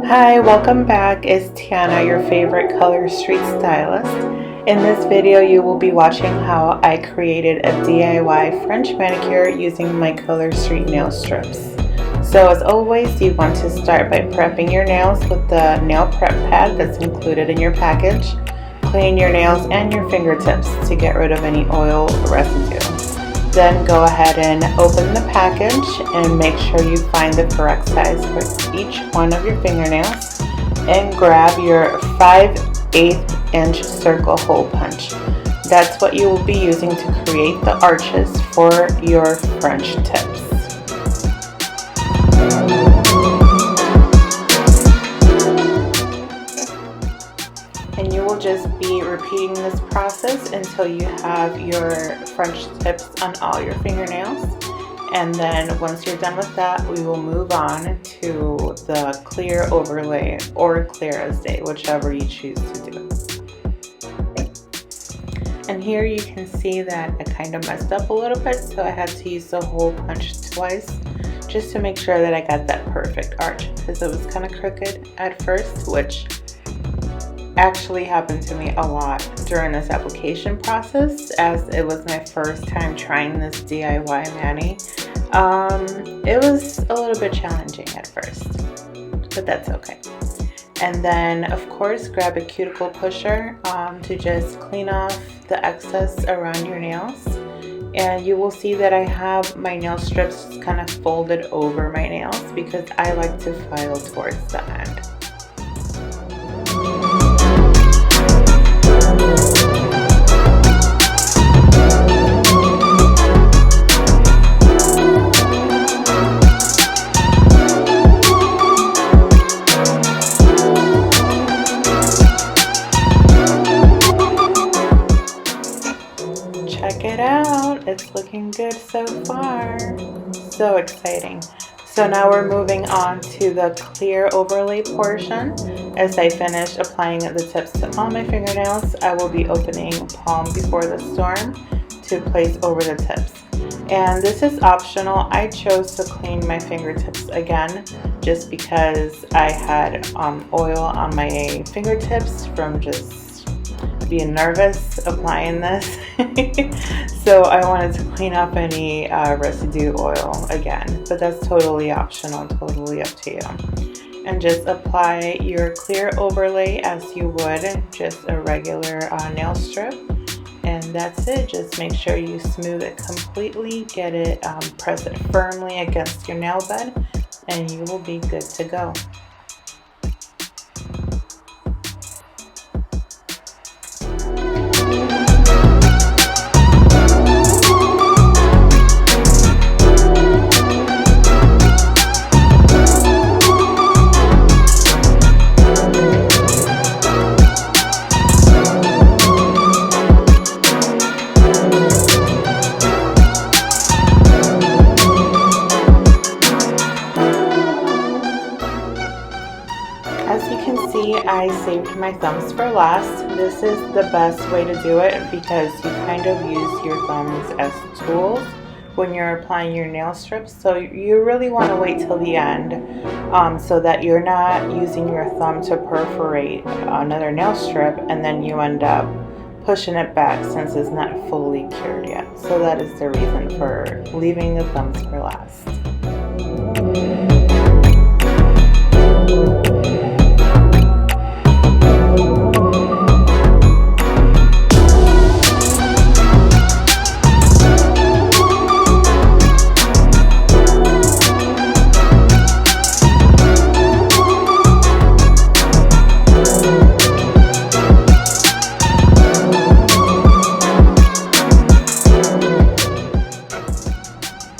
Hi, welcome back. It's Tiana, your favorite Color Street stylist. In this video, you will be watching how I created a DIY French manicure using my Color Street nail strips. So as always, you want to start by prepping your nails with the nail prep pad that's included in your package. Clean your nails and your fingertips to get rid of any oil residue. Then go ahead and open the package and make sure you find the correct size for each one of your fingernails and grab your 5/8 inch circle hole punch. That's what you will be using to create the arches for your French tips. And you will just be repeating this process until you have your French tips on all your fingernails. And then once you're done with that, we will move on to the clear overlay or clear as day, whichever you choose to do. And here you can see that I kind of messed up a little bit, so I had to use the hole punch twice just to make sure that I got that perfect arch, because it was kind of crooked at first, which actually happened to me a lot during this application process, as it was my first time trying this DIY mani. It was a little bit challenging at first, but that's okay. And then of course grab a cuticle pusher to just clean off the excess around your nails. And you will see that I have my nail strips kind of folded over my nails because I like to file towards the end. Check it out, it's looking good so far. So exciting. So now we're moving on to the clear overlay portion. As I finish applying the tips to all my fingernails, I will be opening Palm Before the Storm to place over the tips. And this is optional. I chose to clean my fingertips again just because I had oil on my fingertips from just being nervous applying this. So I wanted to clean up any residue oil again, but that's totally optional, totally up to you. And just apply your clear overlay as you would just a regular nail strip, and that's it. Just make sure you smooth it completely, get it, press it firmly against your nail bed, and you will be good to go. As you can see, I saved my thumbs for last. This is the best way to do it because you kind of use your thumbs as tools when you're applying your nail strips. So you really want to wait till the end so that you're not using your thumb to perforate another nail strip and then you end up pushing it back since it's not fully cured yet. So that is the reason for leaving the thumbs for last.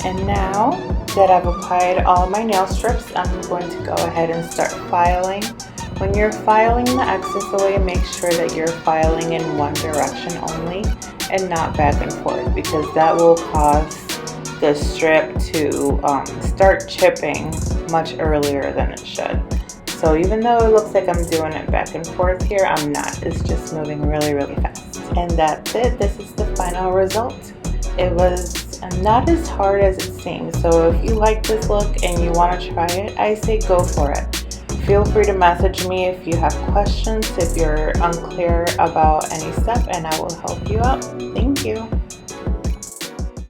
And now that I've applied all my nail strips, I'm going to go ahead and start filing. When you're filing the excess away, make sure that you're filing in one direction only and not back and forth, because that will cause the strip to start chipping much earlier than it should. So even though it looks like I'm doing it back and forth here, I'm not. It's just moving really, really fast. And that's it. This is the final result. It was not as hard as it seems. So if you like this look and you want to try it, I say go for it. Feel free to message me if you have questions, if you're unclear about any step, and I will help you out. Thank you.